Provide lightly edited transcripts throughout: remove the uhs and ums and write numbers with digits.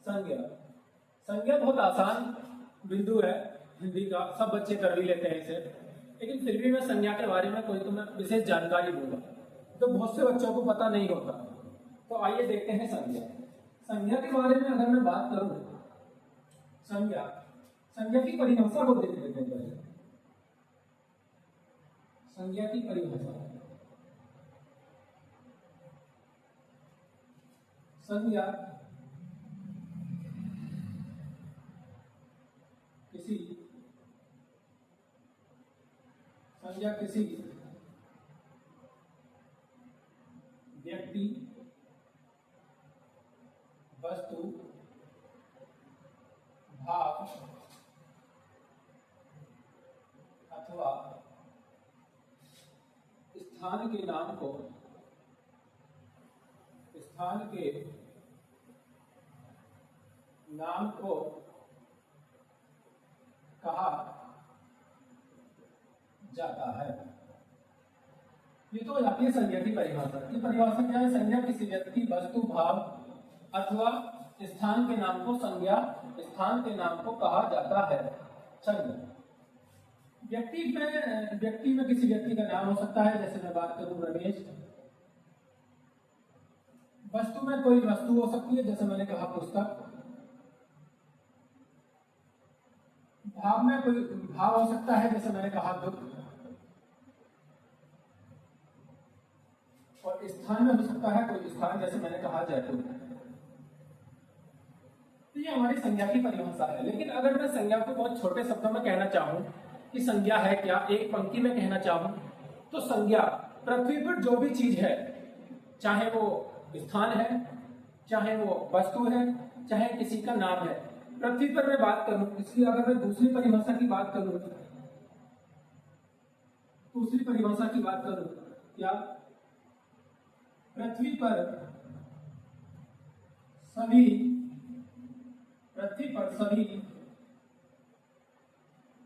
संज्ञा। संज्ञा बहुत आसान बिंदु है, हिंदी का सब बच्चे कर भी लेते हैं इसे, लेकिन फिर भी मैं संज्ञा के बारे में कोई तुम्हें विशेष जानकारी दूंगा तो बहुत से बच्चों को पता नहीं होता। तो आइए देखते हैं संज्ञा। संज्ञा के बारे में अगर मैं बात करूं, संज्ञा संज्ञा की परिभाषा को देख लेते हैं पहले। संज्ञा की परिभाषा, संज्ञा किसी व्यक्ति, वस्तु, भाव अथवा स्थान के नाम को, स्थान के नाम को कहा जाता है। ये तो हो जाती है संज्ञा की परिभाषा। की परिभाषा क्या है? संज्ञा किसी व्यक्ति, वस्तु, भाव अथवा स्थान के नाम को संज्ञा, स्थान के नाम को कहा जाता है संज्ञा। व्यक्ति में किसी व्यक्ति का नाम हो सकता है, जैसे मैं बात करूं रमेश। वस्तु में कोई वस्तु हो सकती है, जैसे मैंने कहा पुस्तक। भाव में कोई भाव हो सकता है, जैसे मैंने कहा दुख। और स्थान में हो सकता है कोई स्थान, जैसे मैंने कहा जयपुर। तो ये हमारी संज्ञा की परिभाषा है। लेकिन अगर मैं संज्ञा को बहुत छोटे शब्दों में कहना चाहूं कि संज्ञा है क्या, एक पंक्ति में कहना चाहूं तो संज्ञा पृथ्वी पर जो भी चीज है, चाहे वो स्थान है, चाहे वो वस्तु है, चाहे किसी का नाम है, पृथ्वी पर मैं बात करूं। इसलिए अगर मैं दूसरी परिभाषा की बात करूं, क्या पृथ्वी पर सभी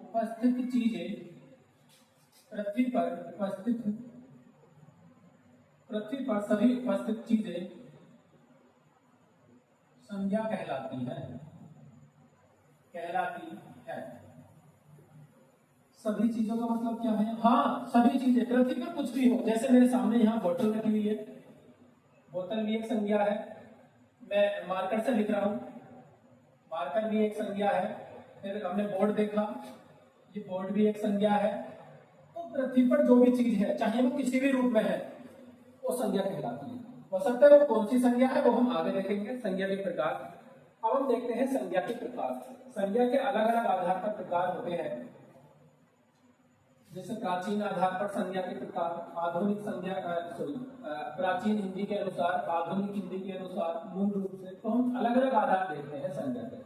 उपस्थित चीजें, पृथ्वी पर सभी उपस्थित चीजें संज्ञा कहलाती है। सभी चीजों का मतलब क्या है? हाँ, सभी चीजें, पृथ्वी पर कुछ भी हो। जैसे मेरे सामने यहाँ बोतल रखी हुई है, बोतल भी एक संज्ञा है। मैं मार्कर से लिख रहा हूं, मार्कर भी एक संज्ञा है। फिर हमने बोर्ड देखा, ये बोर्ड भी एक संज्ञा है। तो पृथ्वी पर जो भी चीज है, चाहे वो किसी भी रूप में है, वो संज्ञा कहलाती है। हो सकता है वो कौन सी संज्ञा है वो हम आगे देखेंगे, संज्ञा के प्रकार। अब हम देखते हैं संज्ञा के प्रकार। संज्ञा के अलग अलग आधार पर प्रकार होते हैं। जैसे प्राचीन आधार पर संज्ञा के प्रकार, आधुनिक संज्ञा, प्राचीन हिंदी के अनुसार, आधुनिक हिंदी के अनुसार, मूल रूप से। तो हम अलग अलग आधार देखते हैं संज्ञा के।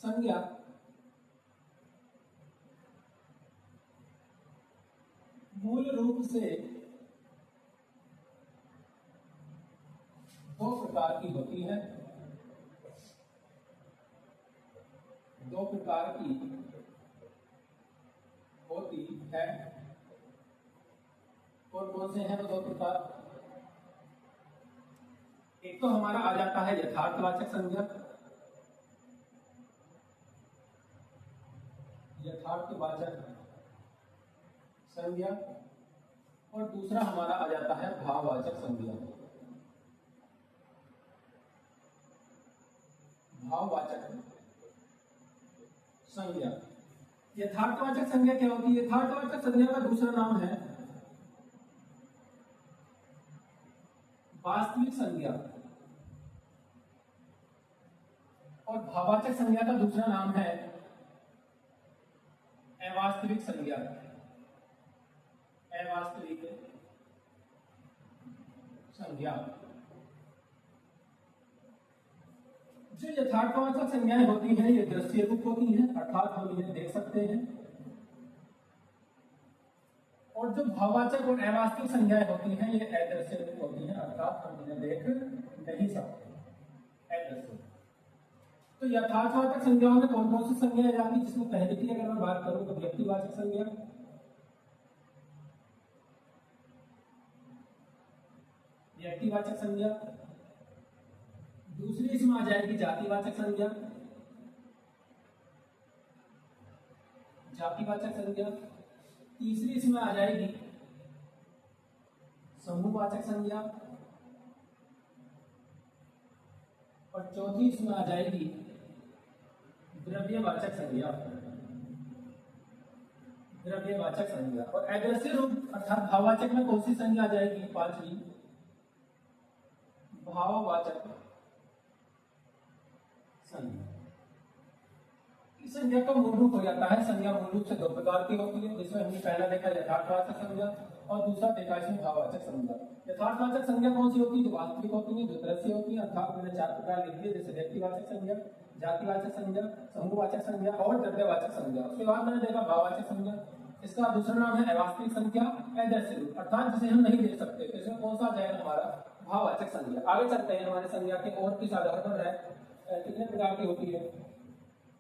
संज्ञा मूल रूप से दो प्रकार की होती है। और कौन से हैं वो दो प्रकार? एक तो हमारा आ जाता है यथार्थवाचक संज्ञा, और दूसरा हमारा आ जाता है भाववाचक संज्ञा। यथार्थवाचक संज्ञा क्या होती है? यथार्थवाचक संज्ञा का दूसरा नाम है वास्तविक संज्ञा, और भाववाचक संज्ञा का दूसरा नाम है अवास्तविक संज्ञा। जो यथार्थवाचक संज्ञाएं होती हैं, ये दृश्य रूप होती हैं, अर्थात हम इन्हें देख सकते हैं। और जो भाववाचक और अवास्तविक संज्ञाएं होती हैं, ये अदृश्य रूप होती हैं, अर्थात हम इन्हें देख नहीं सकते, अदृश्य। तो यथार्थवाचक संज्ञाओं में कौन कौन सी संज्ञाएं आती? जिसमें पहले की अगर मैं बात करूं तो व्यक्तिवाचक संज्ञा, व्यक्तिवाचक संज्ञा। दूसरी इसमें आ जाएगी जातिवाचक संज्ञा, जातिवाचक संज्ञा। तीसरी इसमें आ जाएगी समूहवाचक संज्ञा, और चौथी इसमें आ जाएगी द्रव्यवाचक संज्ञा, द्रव्यवाचक संज्ञा। और एग्रेसिव रूप अर्थात भाववाचक में कौन सी संज्ञा आ जाएगी? पांचवी, भाववाचक संज्ञा। इस संज्ञा का मूल रूप हो जाता है, संज्ञा मूल रूप से दो प्रकार की होती है, जिसमें हमने पहला देखा यथार्थवाचक संज्ञा और दूसरा देखा इसमें भाववाचक संज्ञा। यथार्थवाचक संज्ञा कौन सी होती है? जो वास्तविक होती है, जो दृश्य होती है। अर्थात मैंने चार प्रकार लिख दिए, जैसे व्यक्तिवाचक संज्ञा, जातिवाचक संज्ञा, समूहवाचक संज्ञा और द्रव्यवाचक संज्ञा। उसके बाद मैंने देखा भाववाचक संज्ञा। इसका दूसरा नाम है अवास्तविक संख्या, एग्रेसिव रूप, अर्थात जिसे हम नहीं देख सकते। तो इसमें कौन सा आ जाएगा? हमारा भाववाचक संज्ञा। आगे चलते हैं, हमारे संज्ञा के और किस आधार पर है, कितने प्रकार की होती है,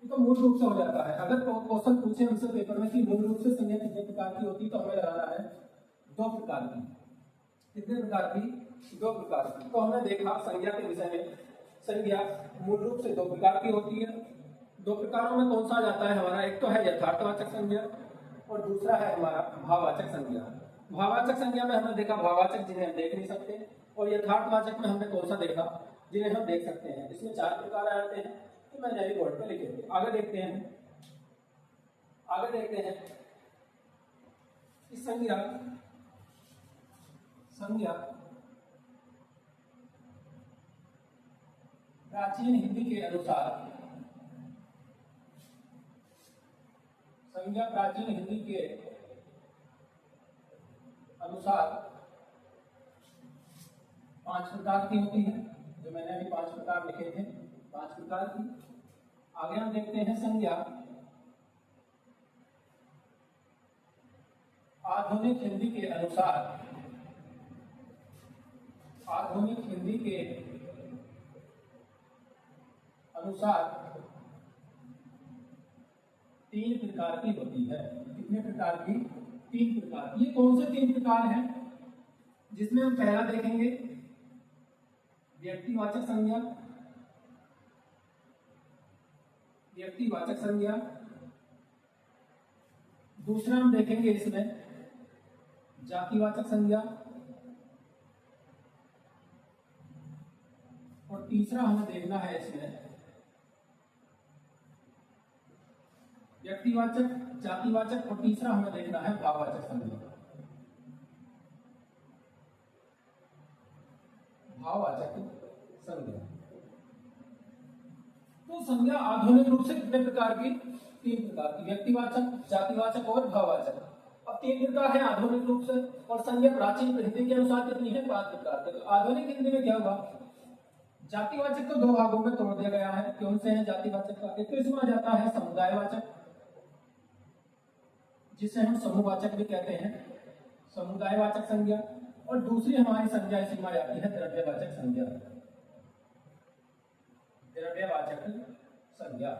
तो मूल रूप से हो जाता है। अगर क्वेश्चन पूछे हमसे पेपर में कि मूल रूप से संज्ञा कितने प्रकार की होती है, तो हमें लगाना है दो प्रकार की। कितने प्रकार की? दो प्रकार की। तो हमने देखा संज्ञा के विषय में, संज्ञा मूल रूप से दो प्रकार की होती है। दो प्रकारों में कौन सा आ जाता है हमारा? एक तो है यथार्थवाचक संज्ञा और दूसरा है हमारा भाववाचक संज्ञा। भाववाचक संज्ञा में हमने देखा भाववाचक जिन्हें हम देख नहीं सकते, और यथार्थवाचक में हमने कौन सा देखा? जिन्हें हम देख सकते हैं। इसमें चार प्रकार आते हैं, तो मैंने अभी बोर्ड पे लिखे थे। आगे देखते हैं, आगे देखते हैं इस संज्ञा प्राचीन हिंदी के अनुसार, संज्ञा प्राचीन हिंदी के अनुसार पांच प्रकार की होती है, जो मैंने अभी पांच प्रकार लिखे थे, पांच प्रकार की। आगे हम देखते हैं संज्ञा आधुनिक हिंदी के अनुसार, आधुनिक हिंदी के अनुसार तीन प्रकार की होती है। कितने प्रकार की? तीन प्रकार। ये कौन से तीन प्रकार हैं? जिसमें हम पहला देखेंगे व्यक्तिवाचक संज्ञा, व्यक्तिवाचक संज्ञा। दूसरा हम देखेंगे इसमें जातिवाचक संज्ञा, और तीसरा हमें देखना है इसमें व्यक्तिवाचक, जातिवाचक, और तीसरा हमें देखना है भाववाचक संज्ञा, भाववाचक संज्ञा। तो संज्ञा आधुनिक रूप से कितने प्रकार की? तीन प्रकार की, व्यक्तिवाचक, जातिवाचक और भाववाचक। अब तीन प्रकार है आधुनिक रूप से, और संज्ञा प्राचीन हिंदी के अनुसार कितनी है? पांच प्रकार के। तो आधुनिक हिंदी में क्या हुआ? जातिवाचक को दो भागों में तोड़ दिया गया है। कौन से हैं जातिवाचक का? एक तो इसमें आ जाता है समुदायवाचक, जिसे हम समूहवाचक भी कहते हैं, समुदायवाचक संज्ञा। और दूसरी हमारी संज्ञा इसमें आ जाती है द्रव्यवाचक संज्ञा, द्रव्यवाचक संज्ञा।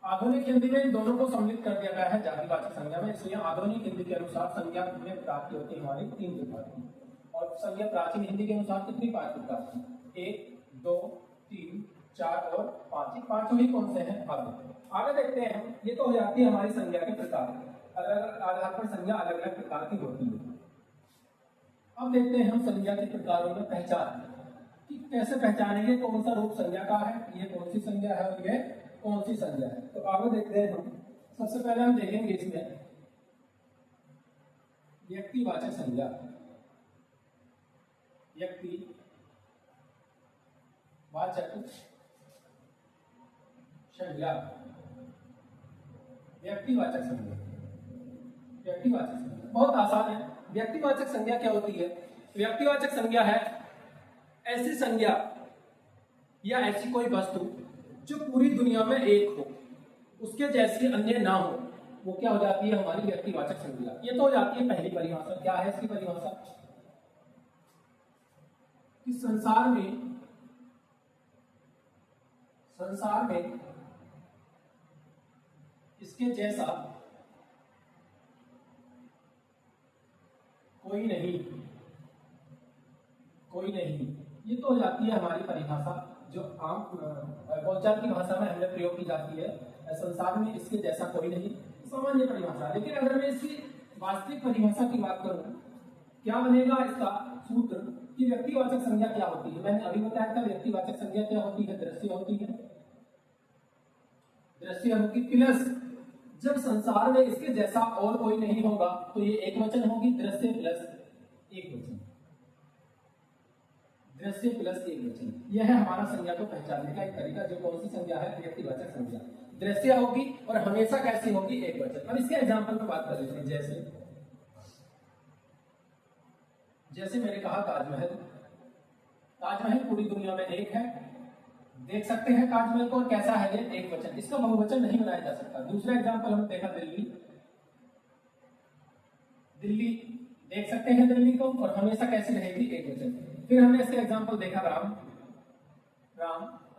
आधुनिक हिंदी में इन दोनों को सम्मिलित कर दिया गया है जातिवाचक संज्ञा में, इसलिए आधुनिक हिंदी के अनुसार संज्ञा कितने प्रकार की होती है? हमारी तीन प्रकार की। और संज्ञा प्राचीन हिंदी के अनुसार कितनी? पांच प्रकार की। एक, दो, तीन, चार और पांच। ये पांचों ही कौन से हैं? आगे देखते हैं हम। ये तो हो जाती है हमारी संज्ञा के प्रकार, अलग अलग आधार पर संज्ञा अलग अलग प्रकार की होती है। अब देखते हैं हम संज्ञा के प्रकारों में पहचान, कि कैसे पहचानेंगे कौन सा रूप संज्ञा का है, ये कौन सी संज्ञा है और ये कौन सी संज्ञा है। तो आगे देखते हैं हम। सबसे पहले हम देखेंगे इसमें व्यक्तिवाचक संज्ञा, व्यक्तिवाचक संज्ञा, व्यक्तिवाचक संज्ञा, व्यक्तिवाचक संज्ञा बहुत आसान है। व्यक्तिवाचक संज्ञा क्या होती है? व्यक्तिवाचक संज्ञा है ऐसी संज्ञा या ऐसी कोई वस्तु जो पूरी दुनिया में एक हो, उसके जैसी अन्य ना हो, वो क्या हो जाती है? हमारी व्यक्तिवाचक संज्ञा। ये तो हो जाती है पहली परिभाषा। क्या है इसकी परिभाषा? कि संसार में इसके जैसा कोई नहीं, कोई नहीं, ये तो हो जाती है हमारी परिभाषा जो आम बोलचाल की भाषा में हमें प्रयोग की जाती है। संसार में इसके जैसा कोई नहीं, सामान्य परिभाषा। लेकिन अगर मैं इसकी वास्तविक परिभाषा की बात करूं, क्या बनेगा इसका सूत्र कि व्यक्तिवाचक संज्ञा क्या होती है। मैंने अभी बताया था व्यक्तिवाचक संज्ञा क्या होती है, दृश्य होती है। दृश्य होगी प्लस जब संसार में इसके जैसा और कोई नहीं होगा तो ये एक वचन होगी, दृश्य प्लस एक वचन, दृश्य प्लस एक वचन। यह है हमारा संज्ञा को पहचानने का एक तरीका। जो कौन सी संज्ञा है, व्यक्तिवाचक संज्ञा। दृश्य होगी और हमेशा कैसी होगी, एक वचन। अब इसके एग्जाम्पल पे बात कर लेते हैं। जैसे मैंने कहा ताजमहल, ताजमहल पूरी दुनिया में एक है, देख सकते हैं ताजमहल को, और कैसा है ये, एक वचन। इसका बहुवचन नहीं बनाया जा सकता। दूसरा एग्जाम्पल हम देखा दिल्ली, दिल्ली देख सकते हैं दिल्ली को, और हमेशा कैसी रहेगी, एक वचन। फिर हमने इसका एग्जाम्पल देखा राम,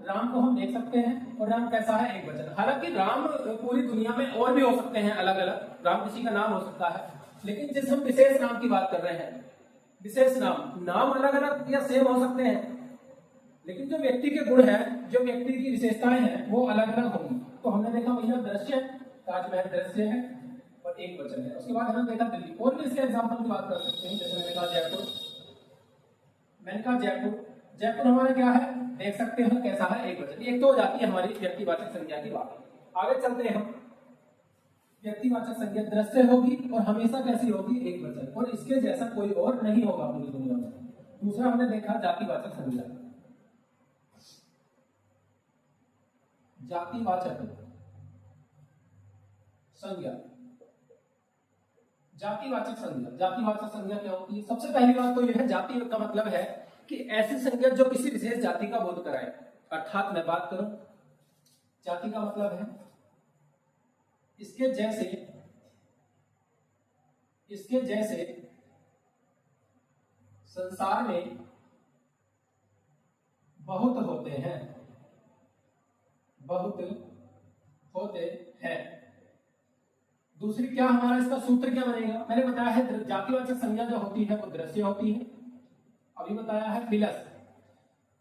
राम को हम देख सकते हैं और राम कैसा है, एक वचन। हालांकि राम पूरी दुनिया में और भी हो सकते हैं अलग अलग, राम किसी का नाम हो सकता है, लेकिन जिस हम विशेष नाम की बात कर रहे हैं, विशेष नाम अलग अलग या सेम हो सकते हैं, लेकिन जो व्यक्ति के गुण है, जो व्यक्ति की विशेषताएं हैं, वो अलग अलग होंगी। तो हमने देखा भैया दृश्य, ताजमहल दृश्य है और एक वचन है। उसके बाद हमने देखा दिल्ली। और भी इसके एग्जाम्पल की बात कर सकते हैं। जैसे मैंने कहा जयपुर, जयपुर हमारा क्या है, देख सकते हैं कैसा है, एक वचन। एक तो हो जाती है हमारी व्यक्तिवाचक संज्ञा की बात। आगे चलते हैं हम। व्यक्तिवाचक संज्ञा दृश्य होगी और हमेशा कैसी होगी, एक वचन, और इसके जैसा कोई और नहीं होगा पूरी दुनिया में। दूसरा हमने देखा जातिवाचक संज्ञा, जातिवाचक संज्ञा, जातिवाचक संज्ञा। जातिवाचक संज्ञा क्या होती है? सबसे पहली बात तो यह है, जाति का मतलब है कि ऐसी संज्ञा जो किसी विशेष जाति का बोध कराए। अर्थात मैं बात करूं, जाति का मतलब है इसके जैसे संसार में बहुत होते हैं, दूसरी क्या हमारा इसका सूत्र क्या बनेगा? मैंने बताया है जातिवाचक संज्ञा जो होती है वो दृश्य होती है, अभी बताया है, प्लस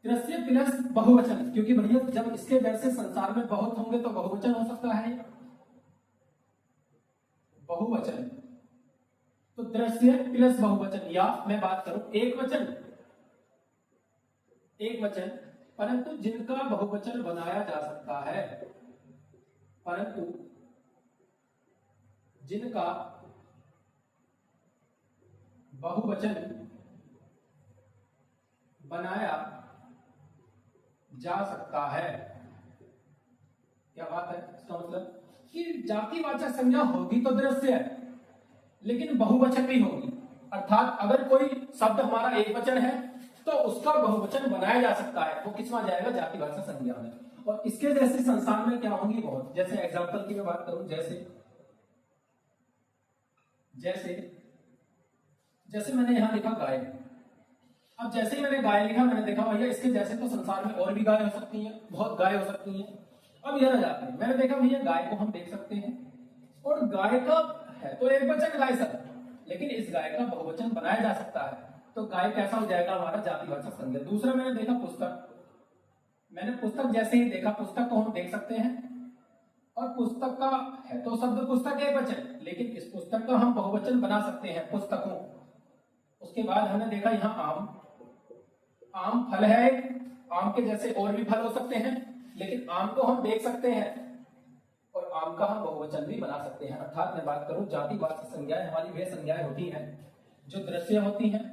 दृश्य प्लस बहुवचन, क्योंकि भैया जब इसके जैसे संसार में बहुत होंगे तो बहुवचन हो सकता है, बहुवचन। तो दृश्य प्लस बहुवचन, या मैं बात करूं एक वचन, परंतु जिनका बहुवचन बनाया जा सकता है, परंतु जिनका बहुवचन बनाया जा सकता है। क्या बात है? इसका मतलब कि जातिवाचक संज्ञा होगी तो दृश्य है, लेकिन बहुवचन भी होगी। अर्थात अगर कोई शब्द हमारा एक वचन है तो उसका बहुवचन बनाया जा सकता है, वो किसमें जाएगा? जातिवाचक संज्ञा में। और इसके जैसे संसार में क्या होंगी? बहुत। जैसे एग्जांपल की मैं बात करूं, जैसे मैंने यहां लिखा गाय। अब जैसे ही मैंने गाय लिखा, मैंने देखा भैया इसके जैसे तो संसार में और भी गाय हो सकती हैं, बहुत गाय हो सकती हैं। अब यह रह जाते हैं, मैंने देखा भैया गाय को हम देख सकते हैं और गाय का है तो एक वचन गाय सब, लेकिन इस गाय का बहुवचन बनाया जा सकता है, तो गाय कैसा हो जाएगा? हमारा जातिवाचक संज्ञा। दूसरा मैंने देखा पुस्तक, मैंने पुस्तक जैसे ही देखा, पुस्तक को हम देख सकते हैं और पुस्तक का है तो शब्द पुस्तक एक वचन, लेकिन इस पुस्तक का हम बहुवचन बना सकते हैं, पुस्तकों। उसके बाद हमने देखा यहाँ आम फल है, आम के जैसे और भी फल हो सकते हैं, लेकिन आम को हम देख सकते हैं और आम का हम बहुवचन भी बना सकते हैं। अर्थात मैं बात करूं जातिवाचक संज्ञाएं हमारी वे संज्ञाएं होती हैं जो दृश्य होती हैं,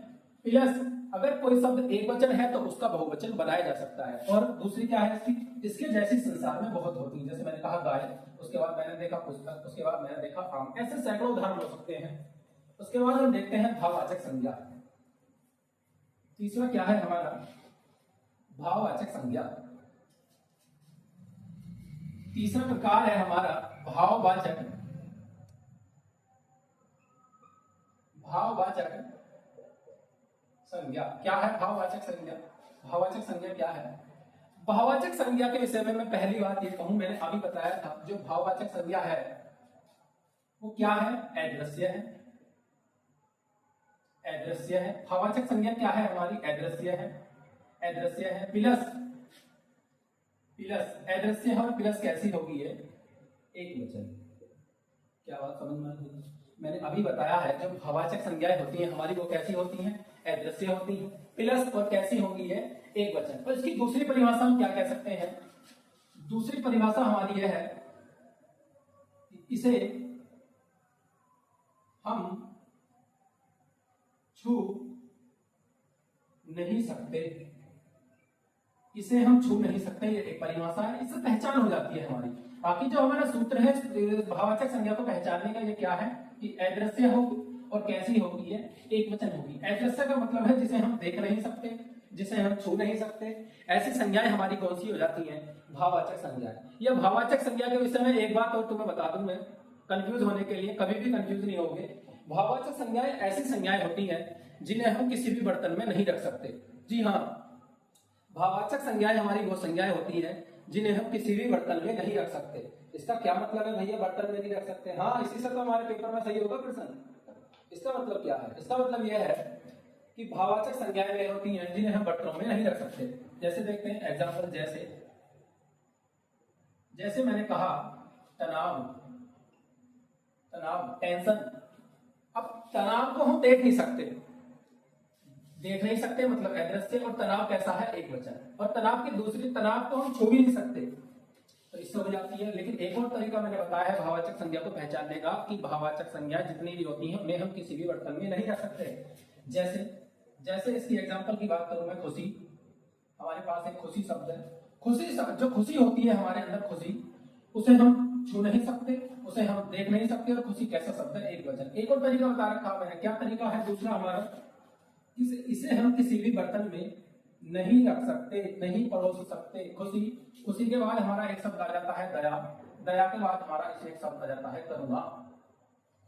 प्लस अगर कोई शब्द एक वचन है तो उसका बहुवचन बनाया जा सकता है। और दूसरी क्या है इसके जैसी संसार में बहुत होती है। जैसे मैंने कहा गाय, उसके बाद मैंने देखा पुस्तक, उसके बाद मैंने देखा आम, ऐसे सैकड़ों उदाहरण हो सकते हैं। उसके बाद हम देखते हैं भाववाचक संज्ञा। तीसरा क्या है हमारा? भाववाचक संज्ञा। तीसरा प्रकार है हमारा भाववाचक संज्ञा। क्या है भाववाचक संज्ञा? भाववाचक संज्ञा क्या है? भाववाचक संज्ञा के विषय में मैं पहली बात ये कहूं, मैंने अभी बताया था, जो भाववाचक संज्ञा है वो क्या है? अदृश्य है, अदृश्य है। भाववाचक संज्ञा क्या है हमारी? अदृश्य है, अदृश्य है। प्लस, प्लस अदृश्य है और प्लस कैसी होगी है? एक वचन। क्या बात समझ में आई? मैंने अभी बताया है जो भाववाचक संज्ञाएं होती हैं हमारी वो कैसी होती हैं? अदृश्य होती हैं। प्लस और कैसी होगी है? एक वचन। और इसकी दूसरी परिभाषा हम क्या कह सकते हैं? दूसरी परिभाषा हमारी यह है इसे हम छू नहीं सकते, इसे हम छू नहीं सकते, ये एक परिभाषा है। इससे पहचान हो जाती है हमारी। बाकी जो हमारा सूत्र है भाववाचक संज्ञा को पहचानने का ये क्या है कि अदृश्य हो और कैसी होगी है? एक वचन होगी। अदृश्य का मतलब है जिसे हम देख नहीं सकते, जिसे हम छू नहीं सकते। ऐसी संज्ञाएं हमारी कौन सी हो जाती हैं? भाववाचक संज्ञाएं। यह भाववाचक संज्ञा के विषय में एक बात और तुम्हें बता दूं मैं, कंफ्यूज होने के लिए, कभी भी कंफ्यूज नहीं होगे। भाववाचक संज्ञाएं ऐसी संज्ञाएं होती हैं जिन्हें हम किसी भी बर्तन में नहीं रख सकते। जी हाँ, भाववाचक संज्ञाएं हमारी वो संज्ञाएं होती हैं जिन्हें हम किसी भी बर्तन में नहीं रख सकते। इसका क्या मतलब है भैया? बर्तन में नहीं रख सकते? हाँ, इसी से तो हमारे पेपर में सही होगा प्रश्न। इसका मतलब क्या है? इसका मतलब यह है कि भाववाचक संज्ञाएं वे होती हैं जिन्हें हम बर्तनों में नहीं रख सकते। जैसे देखते हैं एग्जाम्पल, जैसे मैंने कहा तनाव, तनाव, टेंशन। अब तनाव को हम देख नहीं सकते, देख नहीं सकते मतलब अदृश्य, और तनाव कैसा है? एक वचन। और तनाव की दूसरी, तनाव को हम छू भी नहीं सकते, तो इससे हो जाती है। लेकिन एक और तरीका मैंने बताया है भाववाचक संज्ञा को पहचानने का कि भाववाचक संज्ञा जितनी भी होती हैं उन्हें हम किसी भी बर्तन में नहीं रख सकते। जैसे इसकी एग्जांपल की बात करूं मैं, खुशी। हमारे पास एक खुशी शब्द है। खुशी जो खुशी होती है हमारे अंदर, खुशी, उसे हम छू नहीं सकते, उसे हम देख नहीं सकते। और खुशी कैसा शब्द है? एक वचन। एक और तरीका बता रखा मैंने। क्या तरीका है दूसरा हमारा? इसे हम किसी भी बर्तन में नहीं रख सकते, नहीं परोस सकते। खुशी, खुशी के बाद हमारा एक शब्द आ जाता है दया, दया के बाद हमारा इसे एक शब्द आ जाता है करुणा।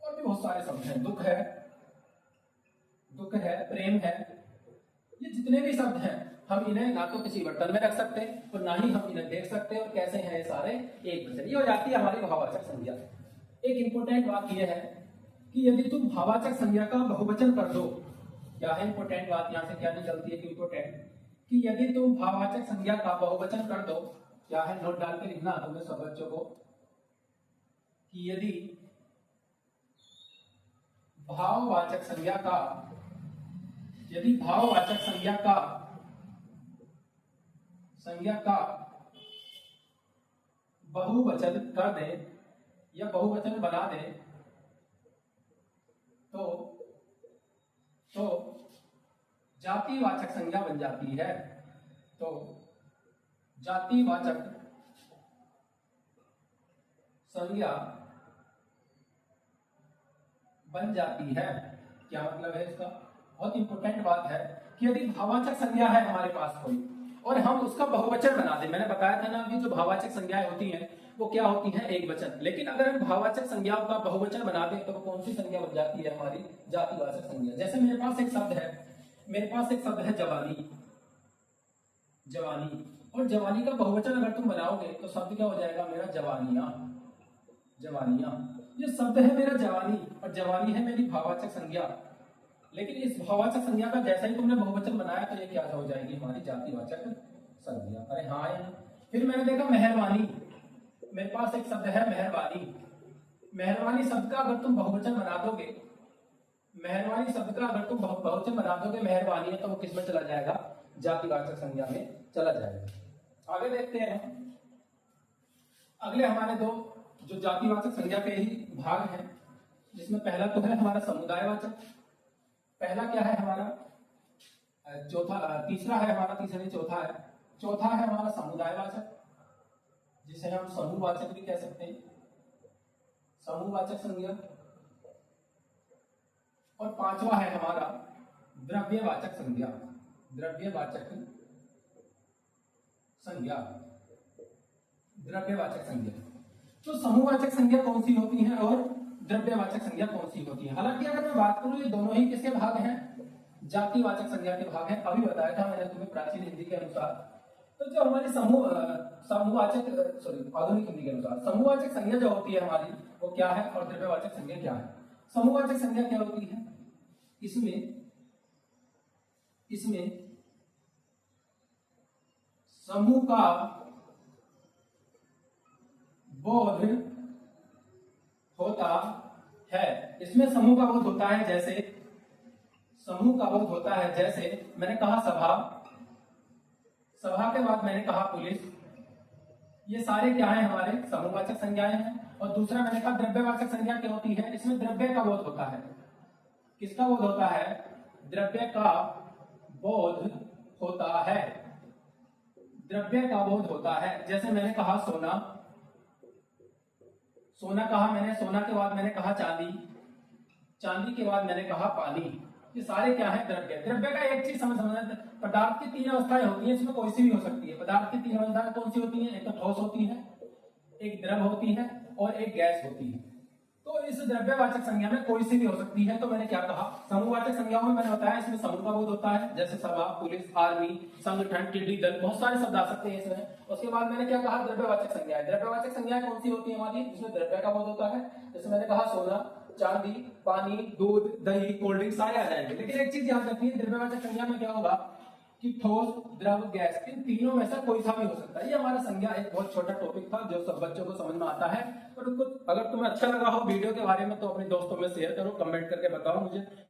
और भी बहुत सारे शब्द हैं। दुख है, दुख है, प्रेम है। ये जितने भी शब्द हैं हम इन्हें ना तो किसी बर्तन में रख सकते और ना ही हम इन्हें देख सकते। और कैसे हैं ये सारे? एक वचन। ये हो जाती है हमारी भाववाचक संज्ञा। एक इंपोर्टेंट बात यह है कि यदि तुम भाववाचक संज्ञा का बहुवचन कर दो, क्या है इंपोर्टेंट बात? यहां से क्या निकलती है कि इंपोर्टेंट, कि यदि तुम भाववाचक संज्ञा का बहुवचन कर दो, क्या है? नोट डाल के लिखना तुम्हें सब बच्चों को, कि यदि भाववाचक संज्ञा का, यदि भाववाचक संज्ञा का बहुवचन कर दे या बहुवचन बना दे तो जातिवाचक संज्ञा बन जाती है। तो जातिवाचक संज्ञा बन जाती है। क्या मतलब है इसका? बहुत इंपॉर्टेंट बात है कि यदि भाववाचक संज्ञा है हमारे पास कोई और हम उसका बहुवचन बना दें, मैंने बताया था ना अभी, जो भाववाचक संज्ञाएं होती हैं वो क्या होती हैं? एक वचन। लेकिन अगर हम भाववाचक संज्ञाओं का बहुवचन बना दें तो वो कौन सी संज्ञा बन जाती है? हमारी जातिवाचक संज्ञा। जैसे मेरे पास एक शब्द है जवानी, जवानी। और जवानी का बहुवचन अगर तुम बनाओगे तो शब्द क्या हो जाएगा मेरा? जवानियां, जवानियां। ये शब्द है मेरा जवानी और जवानी है मेरी भाववाचक संज्ञा। लेकिन इस भाववाचक संज्ञा का जैसा ही तुमने बहुवचन बनाया तो ये क्या हो जाएगी? हमारी जातिवाचक संज्ञा। अरे हाँ यार। फिर मैंने देखा मेहरबानी, मेरे पास एक शब्द है मेहरबानी। मेहरबानी शब्द का अगर तुम बहुवचन बना दोगे, मेहरबानी शब्द का अगर तुम बहुवचन बना दोगे मेहरबानी है, तो वो किस में चला जाएगा? जातिवाचक संज्ञा में चला जाएगा। आगे देखते हैं, अगले हमारे दो जो जातिवाचक संज्ञा के ही भाग हैं, जिसमें पहला तो है हमारा समुदायवाचक। पहला क्या है हमारा? तीसरा है हमारा, तीसरा नहीं चौथा है। चौथा है हमारा समुदायवाचक, जिसे हम समूहवाचक भी कह सकते हैं, समूहवाचक संज्ञा। और पांचवा है हमारा द्रव्यवाचक संज्ञा, द्रव्यवाचक संज्ञा, द्रव्यवाचक संज्ञा। तो समूहवाचक संज्ञा कौन सी होती है और द्रव्यवाचक संज्ञा कौन सी होती है? हालांकि अगर मैं बात करूं ये दोनों ही किसके भाग हैं? जातिवाचक संज्ञा के भाग हैं। अभी बताया था मैंने तुम्हें प्राचीन हिंदी के अनुसार। तो जो हमारी आधुनिक हिंदी के अनुसार समूहवाचक संज्ञा जो होती है हमारी वो क्या है और द्रव्यवाचक संज्ञा क्या है? समूहवाचक संज्ञा क्या होती है? इसमें इसमें समूह का बोध होता है। इसमें समूह का बोध होता है जैसे, समूह का बोध होता है जैसे मैंने कहा सभा, सभा के बाद मैंने कहा पुलिस, ये सारे क्या है हमारे समूहवाचक संज्ञाएं हैं। और दूसरा मैंने कहा द्रव्यवाचक संज्ञा क्या होती है, इसमें द्रव्य का बोध होता है। किसका बोध होता है? द्रव्य का बोध होता है, द्रव्य का बोध होता है। जैसे मैंने कहा सोना, सोना कहा मैंने, सोना के बाद मैंने कहा चांदी, चांदी के बाद मैंने कहा पानी। ये सारे क्या है? द्रव्य। द्रव्य का एक चीज समझना, पदार्थ की तीन अवस्थाएं होती हैं, इसमें कोई सी भी हो सकती है। पदार्थ की तीन अवस्थाएं कौन सी होती हैं? एक तो ठोस होती है, एक द्रव होती है और एक गैस होती है। तो इस द्रव्यवाचक संज्ञा में कोई सी भी हो सकती है। तो मैंने क्या कहा, समूहवाचक संज्ञाओं में मैंने बताया इसमें समूह का बोध होता है, जैसे सभा, पुलिस, आर्मी, संगठन, टिड्डी दल, बहुत सारे शब्द आ सकते हैं इसमें। उसके बाद मैंने क्या कहा, द्रव्यवाचक संज्ञाएं। द्रव्यवाचक संज्ञाएं कौन सी होती है हमारी, जिसमें द्रव्य का बोध होता है। जैसे मैंने कहा सोना, चांदी, पानी, दूध, दही, कोल्ड ड्रिंक सारे आ जाएंगे। लेकिन एक चीज याद रखिए, द्रव्यवाचक संज्ञा में क्या होगा कि ठोस, द्रव, गैस, इन तीनों में से कोई सा भी हो सकता है। ये हमारा संज्ञा एक बहुत छोटा टॉपिक था जो सब बच्चों को समझ में आता है। और अगर तुम्हें अच्छा लगा हो वीडियो के बारे में तो अपने दोस्तों में शेयर करो, कमेंट करके बताओ मुझे।